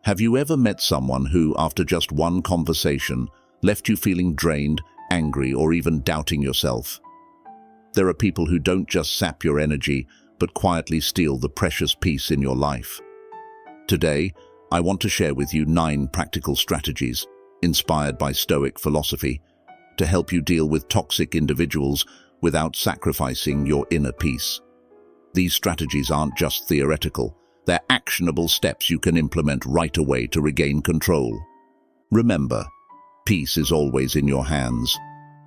Have you ever met someone who, after just one conversation, left you feeling drained, angry, or even doubting yourself? There are people who don't just sap your energy, but quietly steal the precious peace in your life. Today, I want to share with you 9 practical strategies, inspired by Stoic philosophy, to help you deal with toxic individuals without sacrificing your inner peace. These strategies aren't just theoretical, they're actionable steps you can implement right away to regain control. Remember, peace is always in your hands.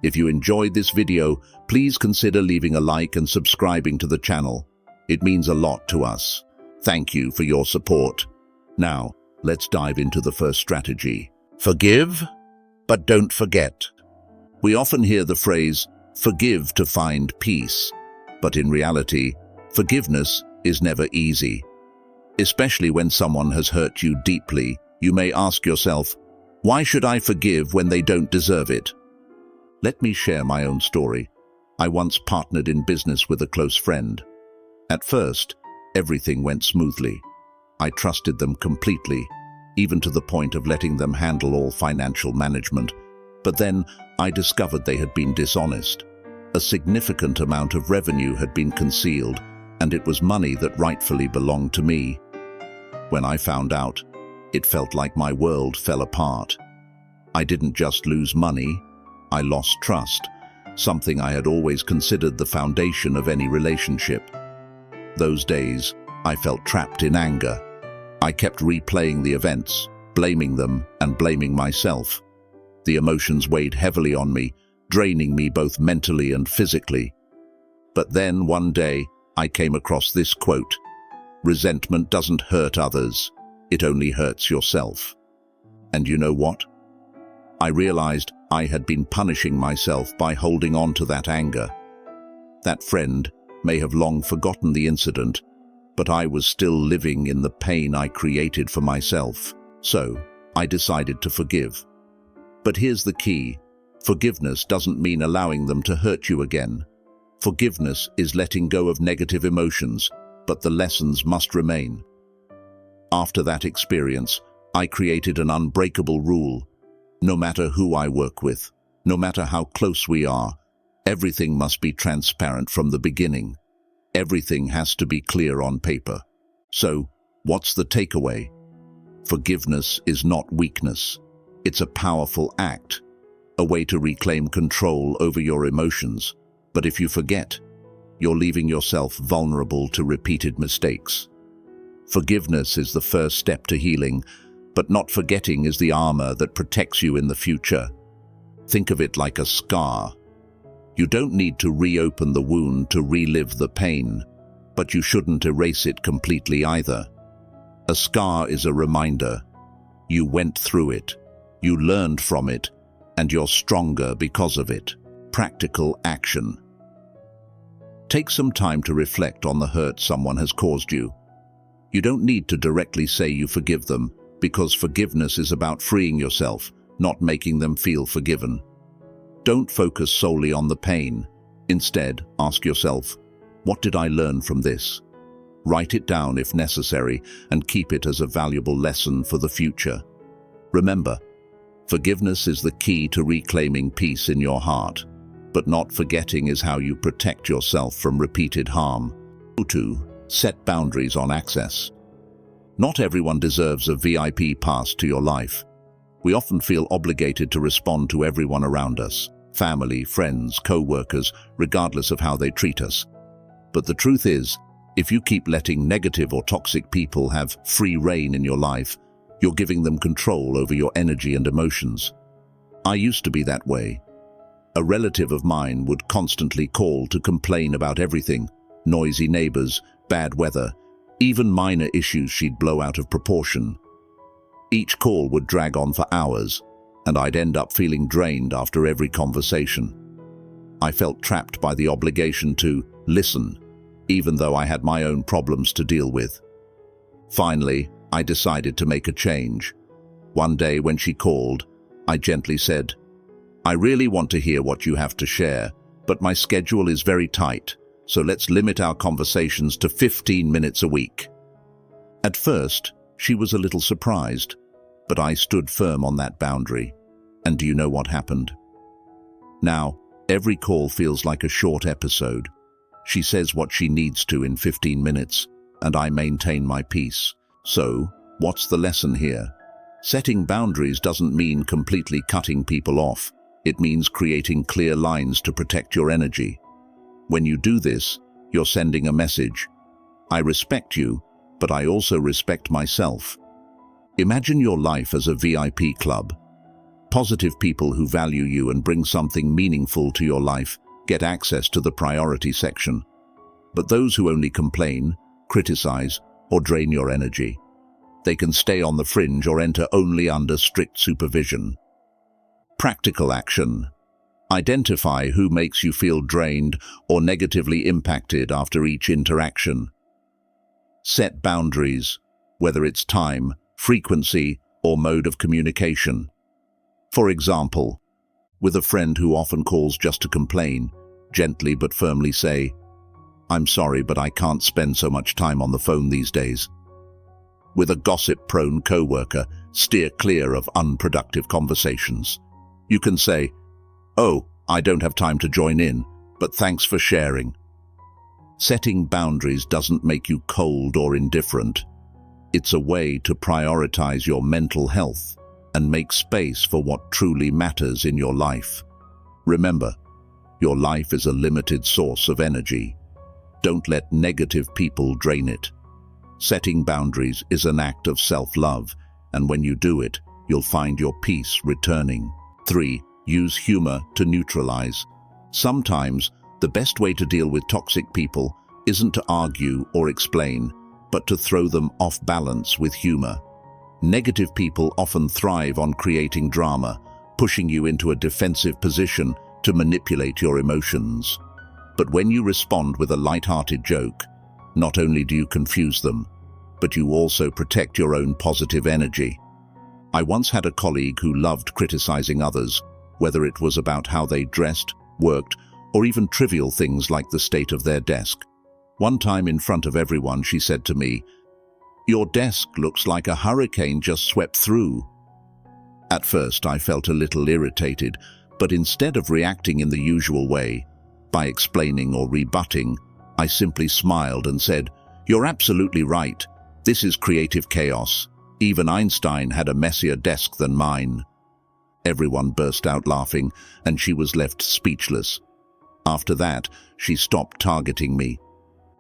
If you enjoyed this video, please consider leaving a like and subscribing to the channel. It means a lot to us. Thank you for your support. Now, let's dive into the first strategy. Forgive, but don't forget. We often hear the phrase, forgive to find peace. But in reality, forgiveness is never easy. Especially when someone has hurt you deeply, you may ask yourself, why should I forgive when they don't deserve it? Let me share my own story. I once partnered in business with a close friend. At first, everything went smoothly. I trusted them completely, even to the point of letting them handle all financial management. But then, I discovered they had been dishonest. A significant amount of revenue had been concealed, and it was money that rightfully belonged to me. When I found out, it felt like my world fell apart. I didn't just lose money, I lost trust, something I had always considered the foundation of any relationship. Those days, I felt trapped in anger. I kept replaying the events, blaming them and blaming myself. The emotions weighed heavily on me, draining me both mentally and physically. But then, one day, I came across this quote: "Resentment doesn't hurt others, it only hurts yourself." And you know what? I realized I had been punishing myself by holding on to that anger. That friend may have long forgotten the incident, but I was still living in the pain I created for myself. So, I decided to forgive. But here's the key. Forgiveness doesn't mean allowing them to hurt you again. Forgiveness is letting go of negative emotions, but the lessons must remain. After that experience, I created an unbreakable rule. No matter who I work with, no matter how close we are, everything must be transparent from the beginning. Everything has to be clear on paper. So, what's the takeaway? Forgiveness is not weakness. It's a powerful act, a way to reclaim control over your emotions. But if you forget, you're leaving yourself vulnerable to repeated mistakes. Forgiveness is the first step to healing, but not forgetting is the armor that protects you in the future. Think of it like a scar. You don't need to reopen the wound to relive the pain, but you shouldn't erase it completely either. A scar is a reminder. You went through it, you learned from it, and you're stronger because of it. Practical action. Take some time to reflect on the hurt someone has caused you. You don't need to directly say you forgive them, because forgiveness is about freeing yourself, not making them feel forgiven. Don't focus solely on the pain. Instead, ask yourself, what did I learn from this? Write it down if necessary, and keep it as a valuable lesson for the future. Remember, forgiveness is the key to reclaiming peace in your heart, but not forgetting is how you protect yourself from repeated harm. 2. Set boundaries on access. Not everyone deserves a VIP pass to your life. We often feel obligated to respond to everyone around us, family, friends, co-workers, regardless of how they treat us. But the truth is, if you keep letting negative or toxic people have free rein in your life, you're giving them control over your energy and emotions. I used to be that way. A relative of mine would constantly call to complain about everything: noisy neighbors, bad weather, even minor issues she'd blow out of proportion. Each call would drag on for hours, and I'd end up feeling drained after every conversation. I felt trapped by the obligation to listen, even though I had my own problems to deal with. Finally, I decided to make a change. One day when she called, I gently said, "I really want to hear what you have to share, but my schedule is very tight, so let's limit our conversations to 15 minutes a week." At first, She was a little surprised, but I stood firm on that boundary. And do you know what happened? Now, every call feels like a short episode. She says what she needs to in 15 minutes, and I maintain my peace. So, what's the lesson here? Setting boundaries doesn't mean completely cutting people off. It means creating clear lines to protect your energy. When you do this, you're sending a message. I respect you, but I also respect myself. Imagine your life as a VIP club. Positive people who value you and bring something meaningful to your life get access to the priority section. But those who only complain, criticize, or drain your energy, they can stay on the fringe or enter only under strict supervision. Practical action. Identify who makes you feel drained or negatively impacted after each interaction. Set boundaries, whether it's time, frequency, or mode of communication. For example, with a friend who often calls just to complain, gently but firmly say, "I'm sorry, but I can't spend so much time on the phone these days." With a gossip-prone coworker, steer clear of unproductive conversations. You can say, "Oh, I don't have time to join in, but thanks for sharing." Setting boundaries doesn't make you cold or indifferent. It's a way to prioritize your mental health and make space for what truly matters in your life. Remember, your life is a limited source of energy. Don't let negative people drain it. Setting boundaries is an act of self-love, and when you do it, you'll find your peace returning. 3. Use humor to neutralize. Sometimes, the best way to deal with toxic people isn't to argue or explain, but to throw them off balance with humor. Negative people often thrive on creating drama, pushing you into a defensive position to manipulate your emotions. But when you respond with a light-hearted joke, not only do you confuse them, but you also protect your own positive energy. I once had a colleague who loved criticizing others, whether it was about how they dressed, worked, or even trivial things like the state of their desk. One time in front of everyone, she said to me, "Your desk looks like a hurricane just swept through." At first, I felt a little irritated, but instead of reacting in the usual way, by explaining or rebutting, I simply smiled and said, "You're absolutely right. This is creative chaos. Even Einstein had a messier desk than mine." Everyone burst out laughing, and she was left speechless. After that, she stopped targeting me.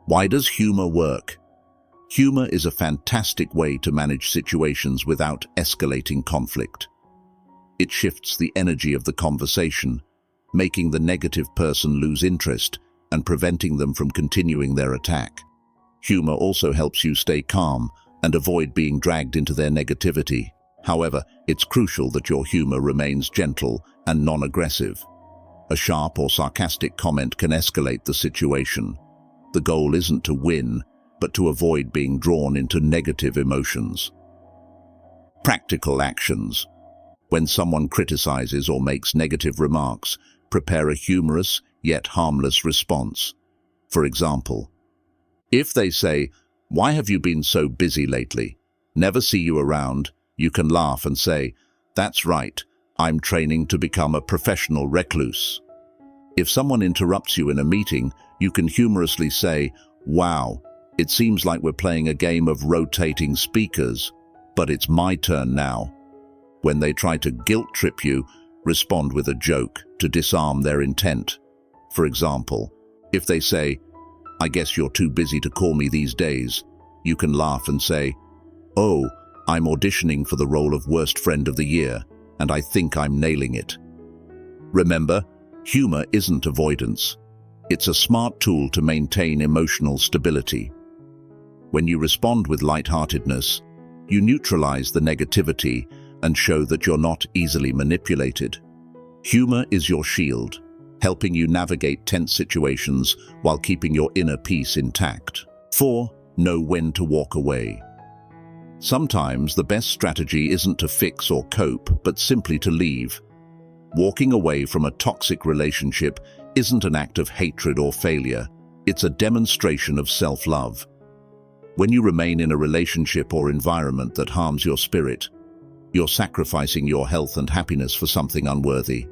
Why does humor work? Humor is a fantastic way to manage situations without escalating conflict. It shifts the energy of the conversation, making the negative person lose interest and preventing them from continuing their attack. Humor also helps you stay calm and avoid being dragged into their negativity. However, it's crucial that your humor remains gentle and non-aggressive. A sharp or sarcastic comment can escalate the situation. The goal isn't to win, but to avoid being drawn into negative emotions. Practical actions. When someone criticizes or makes negative remarks, prepare a humorous yet harmless response. For example, if they say, "Why have you been so busy lately? Never see you around," you can laugh and say, "That's right, I'm training to become a professional recluse." If someone interrupts you in a meeting, you can humorously say, "Wow, it seems like we're playing a game of rotating speakers, but it's my turn now." When they try to guilt-trip you, respond with a joke to disarm their intent. For example, if they say, "I guess you're too busy to call me these days," you can laugh and say, "Oh, I'm auditioning for the role of worst friend of the year, and I think I'm nailing it." Remember, humor isn't avoidance. It's a smart tool to maintain emotional stability. When you respond with lightheartedness, you neutralize the negativity and show that you're not easily manipulated. Humor is your shield, helping you navigate tense situations while keeping your inner peace intact. 4. Know when to walk away. Sometimes the best strategy isn't to fix or cope, but simply to leave. Walking away from a toxic relationship isn't an act of hatred or failure. It's a demonstration of self-love. When you remain in a relationship or environment that harms your spirit, you're sacrificing your health and happiness for something unworthy.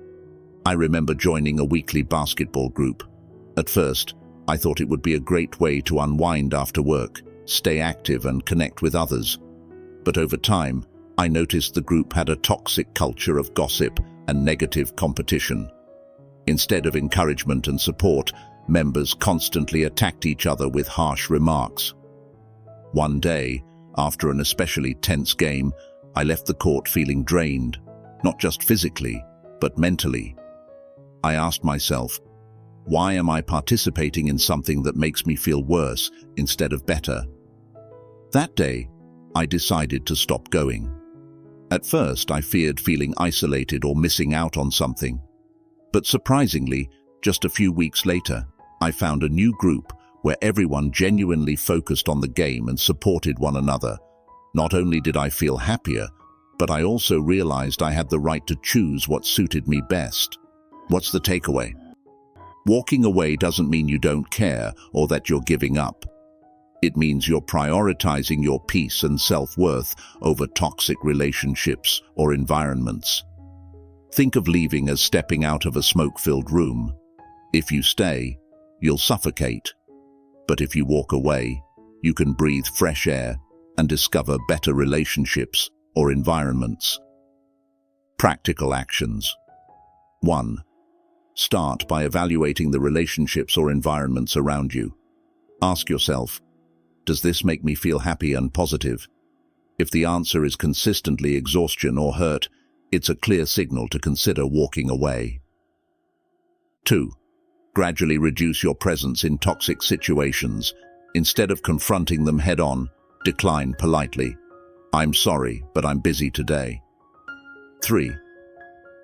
I remember joining a weekly basketball group. At first, I thought it would be a great way to unwind after work, stay active and connect with others. But over time, I noticed the group had a toxic culture of gossip and negative competition. Instead of encouragement and support, members constantly attacked each other with harsh remarks. One day, after an especially tense game, I left the court feeling drained, not just physically, but mentally. I asked myself, why am I participating in something that makes me feel worse instead of better? That day, I decided to stop going. At first, I feared feeling isolated or missing out on something. But surprisingly, just a few weeks later, I found a new group where everyone genuinely focused on the game and supported one another. Not only did I feel happier, but I also realized I had the right to choose what suited me best. What's the takeaway? Walking away doesn't mean you don't care or that you're giving up. It means you're prioritizing your peace and self-worth over toxic relationships or environments. Think of leaving as stepping out of a smoke-filled room. If you stay, you'll suffocate. But if you walk away, you can breathe fresh air and discover better relationships or environments. Practical actions. 1. Start by evaluating the relationships or environments around you. Ask yourself, does this make me feel happy and positive? If the answer is consistently exhaustion or hurt, it's a clear signal to consider walking away. 2. Gradually reduce your presence in toxic situations. Instead of confronting them head-on, decline politely. I'm sorry, but I'm busy today. 3.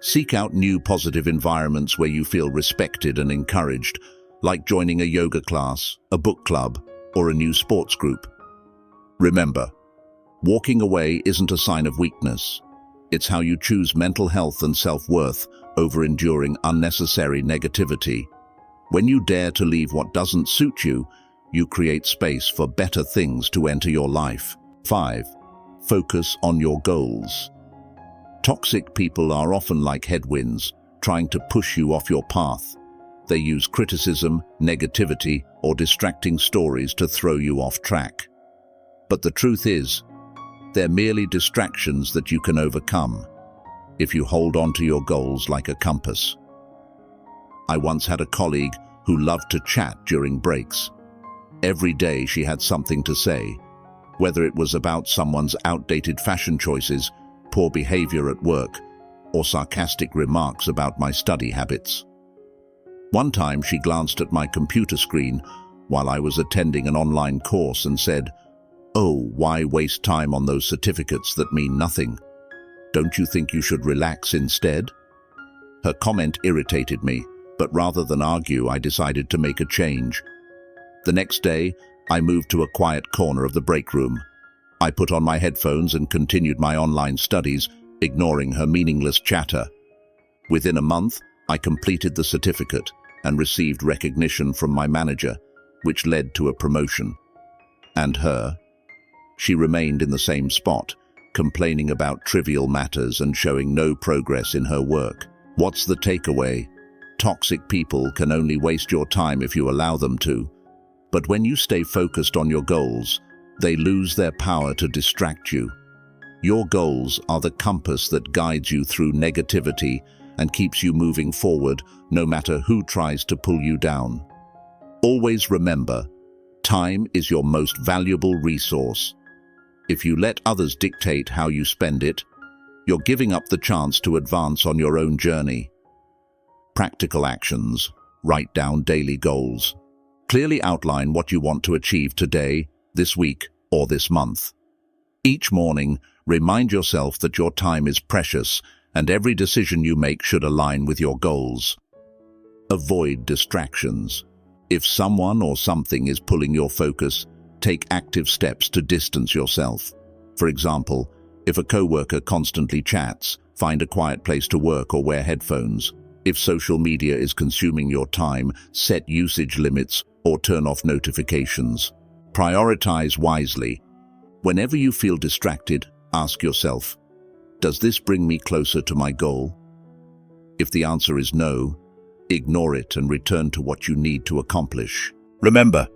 Seek out new positive environments where you feel respected and encouraged, like joining a yoga class, a book club, or a new sports group. Remember, walking away isn't a sign of weakness. It's how you choose mental health and self-worth over enduring unnecessary negativity. When you dare to leave what doesn't suit you, you create space for better things to enter your life. 5. Focus on your goals. Toxic people are often like headwinds, trying to push you off your path. They use criticism, negativity, or distracting stories to throw you off track. But the truth is, they're merely distractions that you can overcome if you hold on to your goals like a compass. I once had a colleague who loved to chat during breaks. Every day she had something to say, whether it was about someone's outdated fashion choices, poor behavior at work, or sarcastic remarks about my study habits. One time she glanced at my computer screen while I was attending an online course and said, "Oh, why waste time on those certificates that mean nothing? Don't you think you should relax instead?" Her comment irritated me, but rather than argue, I decided to make a change. The next day, I moved to a quiet corner of the break room. I put on my headphones and continued my online studies, ignoring her meaningless chatter. Within a month, I completed the certificate and received recognition from my manager, which led to a promotion. And her? She remained in the same spot, complaining about trivial matters and showing no progress in her work. What's the takeaway? Toxic people can only waste your time if you allow them to. But when you stay focused on your goals, they lose their power to distract you. Your goals are the compass that guides you through negativity and keeps you moving forward, no matter who tries to pull you down. Always remember, time is your most valuable resource. If you let others dictate how you spend it, you're giving up the chance to advance on your own journey. Practical actions. Write down daily goals. Clearly outline what you want to achieve today, this week, or this month. Each morning, remind yourself that your time is precious and every decision you make should align with your goals. Avoid distractions. If someone or something is pulling your focus, take active steps to distance yourself. For example, if a coworker constantly chats, find a quiet place to work or wear headphones. If social media is consuming your time, set usage limits or turn off notifications. Prioritize wisely. Whenever you feel distracted, ask yourself, does this bring me closer to my goal? If the answer is no, ignore it and return to what you need to accomplish. Remember,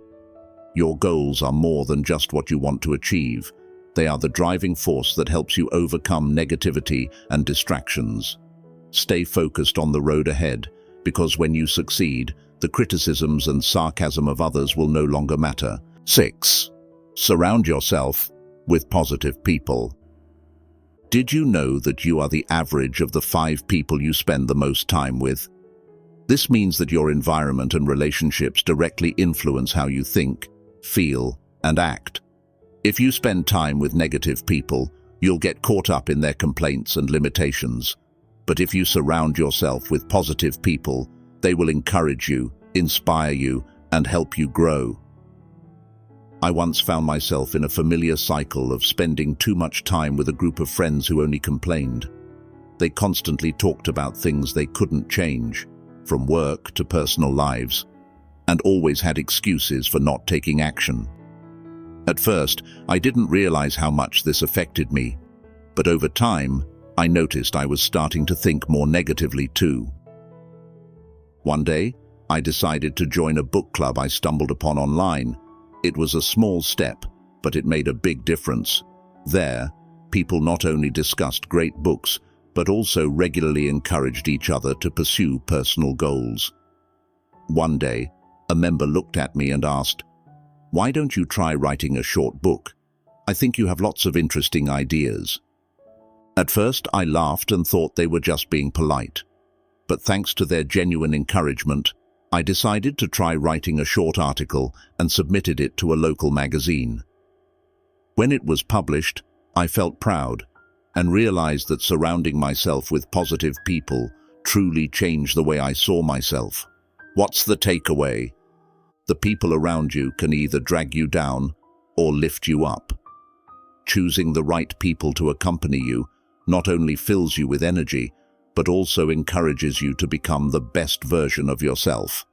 your goals are more than just what you want to achieve. They are the driving force that helps you overcome negativity and distractions. Stay focused on the road ahead, because when you succeed, the criticisms and sarcasm of others will no longer matter. 6. Surround yourself with positive people. Did you know that you are the average of the 5 people you spend the most time with? This means that your environment and relationships directly influence how you think, feel, and act. If you spend time with negative people, you'll get caught up in their complaints and limitations. But if you surround yourself with positive people, they will encourage you, inspire you, and help you grow. I once found myself in a familiar cycle of spending too much time with a group of friends who only complained. They constantly talked about things they couldn't change, from work to personal lives, and always had excuses for not taking action. At first, I didn't realize how much this affected me, but over time, I noticed I was starting to think more negatively too. One day, I decided to join a book club I stumbled upon online. It was a small step, but it made a big difference. There, people not only discussed great books, but also regularly encouraged each other to pursue personal goals. One day, a member looked at me and asked, "Why don't you try writing a short book? I think you have lots of interesting ideas." At first, I laughed and thought they were just being polite. But thanks to their genuine encouragement, I decided to try writing a short article and submitted it to a local magazine. When it was published, I felt proud and realized that surrounding myself with positive people truly changed the way I saw myself. What's the takeaway? The people around you can either drag you down or lift you up. Choosing the right people to accompany you not only fills you with energy, but also encourages you to become the best version of yourself.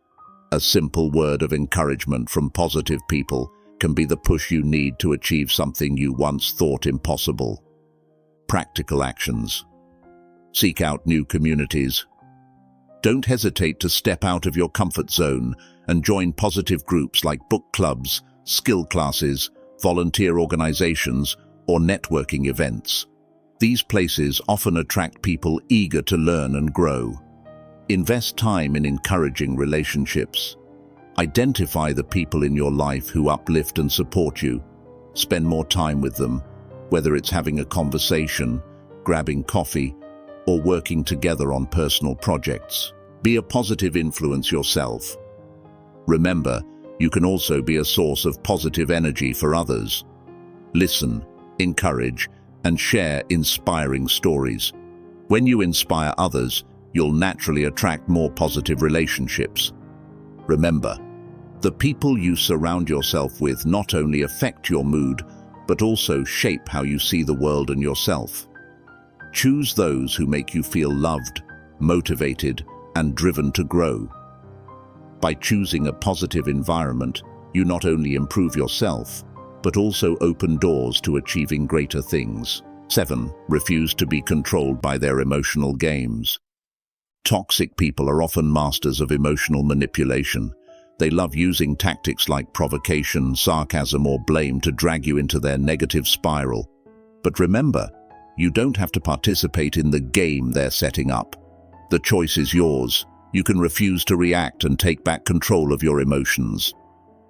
A simple word of encouragement from positive people can be the push you need to achieve something you once thought impossible. Practical actions. Seek out new communities. Don't hesitate to step out of your comfort zone and join positive groups like book clubs, skill classes, volunteer organizations, or networking events. These places often attract people eager to learn and grow. Invest time in encouraging relationships. Identify the people in your life who uplift and support you. Spend more time with them, whether it's having a conversation, grabbing coffee, or working together on personal projects. Be a positive influence yourself. Remember, you can also be a source of positive energy for others. Listen, encourage, and share inspiring stories. When you inspire others, you'll naturally attract more positive relationships. Remember, the people you surround yourself with not only affect your mood, but also shape how you see the world and yourself. Choose those who make you feel loved, motivated, and driven to grow. By choosing a positive environment, you not only improve yourself, but also open doors to achieving greater things. 7. Refuse to be controlled by their emotional games. Toxic people are often masters of emotional manipulation. They love using tactics like provocation, sarcasm, or blame to drag you into their negative spiral. But remember, you don't have to participate in the game they're setting up. The choice is yours. You can refuse to react and take back control of your emotions.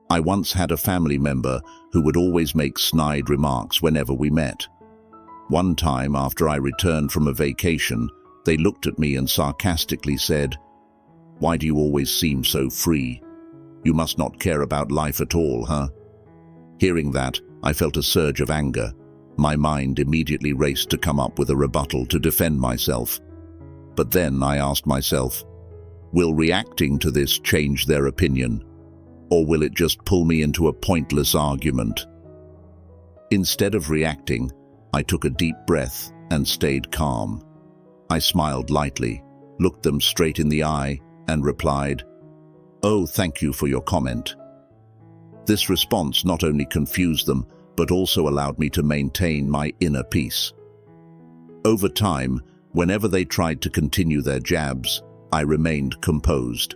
I once had a family member who would always make snide remarks whenever we met. One time, after I returned from a vacation, they looked at me and sarcastically said, "Why do you always seem so free? You must not care about life at all, huh?" Hearing that, I felt a surge of anger. My mind immediately raced to come up with a rebuttal to defend myself. But then I asked myself, will reacting to this change their opinion? Or will it just pull me into a pointless argument? Instead of reacting, I took a deep breath and stayed calm. I smiled lightly, looked them straight in the eye, and replied, "Oh, thank you for your comment." This response not only confused them, but also allowed me to maintain my inner peace. Over time, whenever they tried to continue their jabs, I remained composed.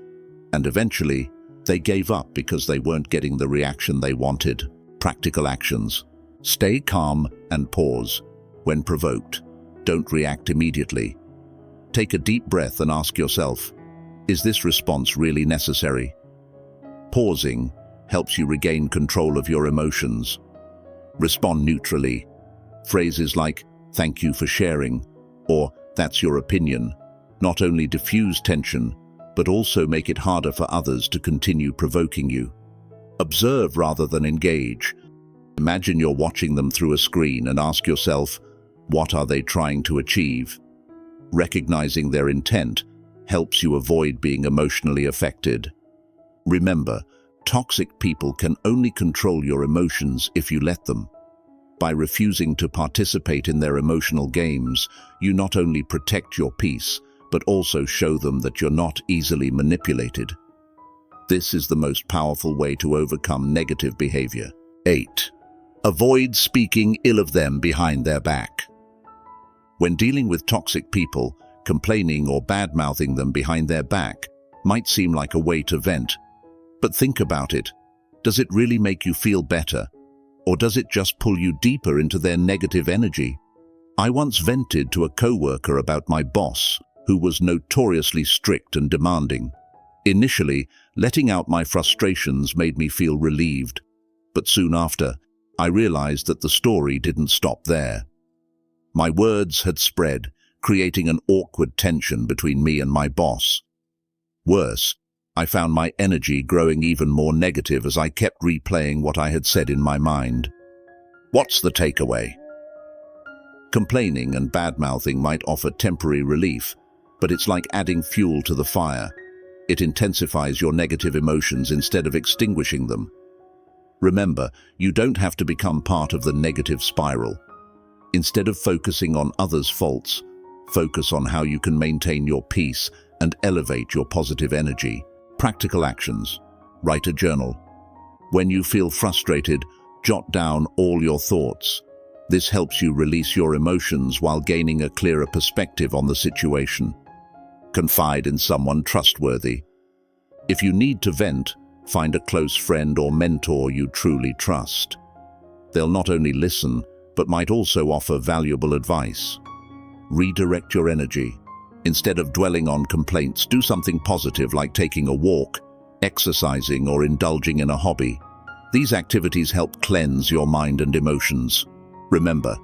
And eventually, they gave up because they weren't getting the reaction they wanted. Practical actions. Stay calm and pause. When provoked, don't react immediately. Take a deep breath and ask yourself, is this response really necessary? Pausing helps you regain control of your emotions. Respond neutrally. Phrases like, "Thank you for sharing," or "That's your opinion," not only diffuse tension, but also make it harder for others to continue provoking you. Observe rather than engage. Imagine you're watching them through a screen and ask yourself, what are they trying to achieve? Recognizing their intent helps you avoid being emotionally affected. Remember, toxic people can only control your emotions if you let them. By refusing to participate in their emotional games, you not only protect your peace, but also show them that you're not easily manipulated. This is the most powerful way to overcome negative behavior. 8. Avoid speaking ill of them behind their back. When dealing with toxic people, complaining or bad-mouthing them behind their back might seem like a way to vent. But think about it. Does it really make you feel better? Or does it just pull you deeper into their negative energy? I once vented to a coworker about my boss, who was notoriously strict and demanding. Initially, letting out my frustrations made me feel relieved. But soon after, I realized that the story didn't stop there. My words had spread, creating an awkward tension between me and my boss. Worse, I found my energy growing even more negative as I kept replaying what I had said in my mind. What's the takeaway? Complaining and bad-mouthing might offer temporary relief, but it's like adding fuel to the fire. It intensifies your negative emotions instead of extinguishing them. Remember, you don't have to become part of the negative spiral. Instead of focusing on others' faults, focus on how you can maintain your peace and elevate your positive energy. Practical actions. Write a journal. When you feel frustrated, jot down all your thoughts. This helps you release your emotions while gaining a clearer perspective on the situation. Confide in someone trustworthy. If you need to vent, find a close friend or mentor you truly trust. They'll not only listen, but might also offer valuable advice. Redirect your energy. Instead of dwelling on complaints, do something positive like taking a walk, exercising, or indulging in a hobby. These activities help cleanse your mind and emotions. Remember,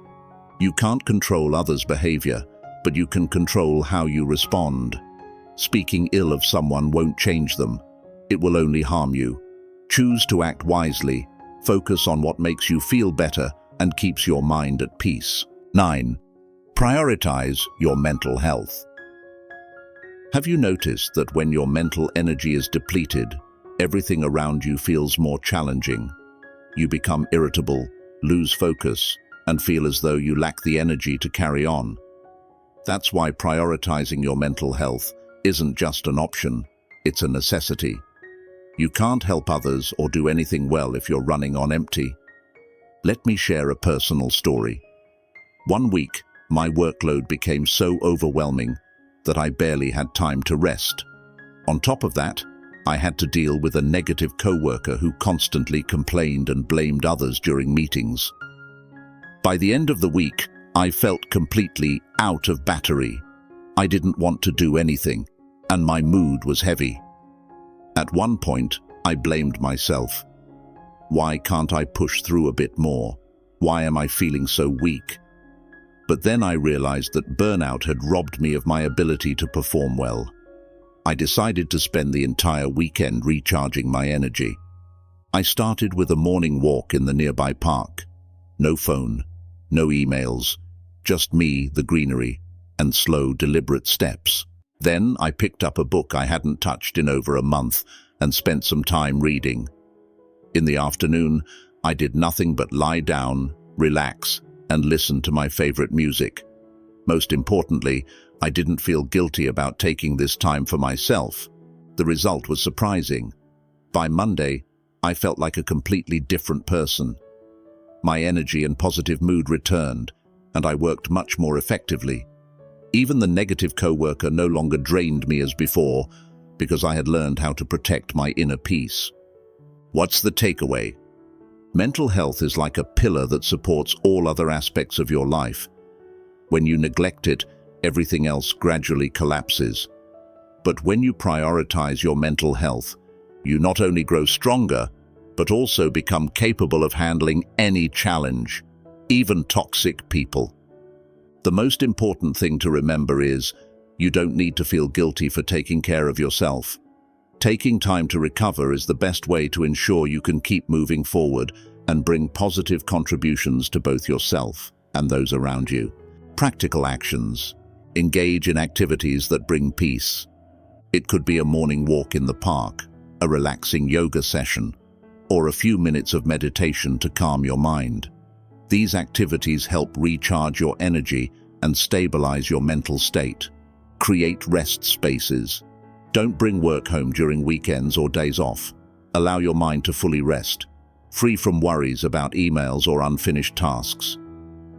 you can't control others' behavior, but you can control how you respond. Speaking ill of someone won't change them. It will only harm you. Choose to act wisely, focus on what makes you feel better, and keeps your mind at peace. 9. Prioritize your mental health. Have you noticed that when your mental energy is depleted, everything around you feels more challenging? You become irritable, lose focus, and feel as though you lack the energy to carry on. That's why prioritizing your mental health isn't just an option, it's a necessity. You can't help others or do anything well if you're running on empty. Let me share a personal story. One week, my workload became so overwhelming that I barely had time to rest. On top of that, I had to deal with a negative coworker who constantly complained and blamed others during meetings. By the end of the week, I felt completely out of battery. I didn't want to do anything, and my mood was heavy. At one point, I blamed myself. Why can't I push through a bit more? Why am I feeling so weak? But then I realized that burnout had robbed me of my ability to perform well. I decided to spend the entire weekend recharging my energy. I started with a morning walk in the nearby park. No phone, no emails, just me, the greenery, and slow, deliberate steps. Then I picked up a book I hadn't touched in over a month and spent some time reading. In the afternoon, I did nothing but lie down, relax, and listen to my favorite music. Most importantly, I didn't feel guilty about taking this time for myself. The result was surprising. By Monday, I felt like a completely different person. My energy and positive mood returned, and I worked much more effectively. Even the negative coworker no longer drained me as before, because I had learned how to protect my inner peace. What's the takeaway? Mental health is like a pillar that supports all other aspects of your life. When you neglect it, everything else gradually collapses. But when you prioritize your mental health, you not only grow stronger, but also become capable of handling any challenge, even toxic people. The most important thing to remember is, you don't need to feel guilty for taking care of yourself. Taking time to recover is the best way to ensure you can keep moving forward and bring positive contributions to both yourself and those around you. Practical actions. Engage in activities that bring peace. It could be a morning walk in the park, a relaxing yoga session, or a few minutes of meditation to calm your mind. These activities help recharge your energy and stabilize your mental state. Create rest spaces. Don't bring work home during weekends or days off. Allow your mind to fully rest, free from worries about emails or unfinished tasks.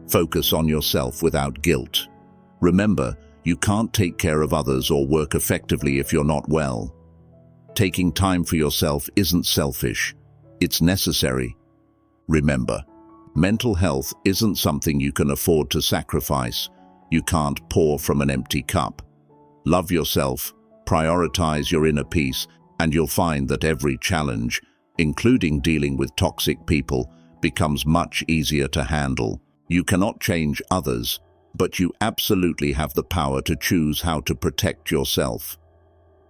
Focus on yourself without guilt. Remember, you can't take care of others or work effectively if you're not well. Taking time for yourself isn't selfish, it's necessary. Remember, mental health isn't something you can afford to sacrifice. You can't pour from an empty cup. Love yourself, prioritize your inner peace, and you'll find that every challenge, including dealing with toxic people, becomes much easier to handle. You cannot change others, but you absolutely have the power to choose how to protect yourself.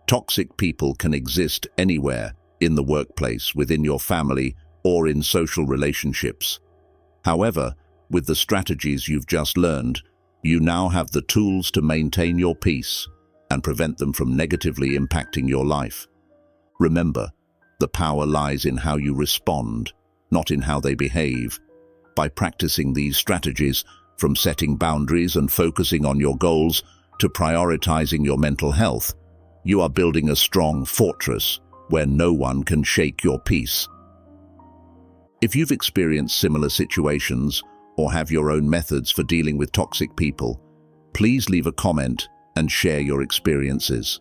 Toxic people can exist anywhere, in the workplace, within your family, or in social relationships. However, with the strategies you've just learned, you now have the tools to maintain your peace and prevent them from negatively impacting your life. Remember, the power lies in how you respond, not in how they behave. By practicing these strategies, from setting boundaries and focusing on your goals to prioritizing your mental health, you are building a strong fortress where no one can shake your peace. If you've experienced similar situations or have your own methods for dealing with toxic people, please leave a comment and share your experiences.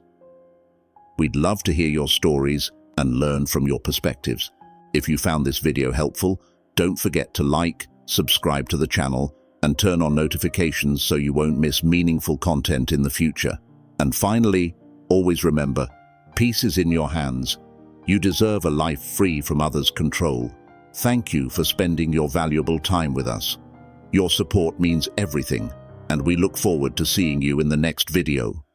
We'd love to hear your stories and learn from your perspectives. If you found this video helpful, don't forget to like, subscribe to the channel, and turn on notifications so you won't miss meaningful content in the future. And finally, always remember, peace is in your hands. You deserve a life free from others' control. Thank you for spending your valuable time with us. Your support means everything, and we look forward to seeing you in the next video.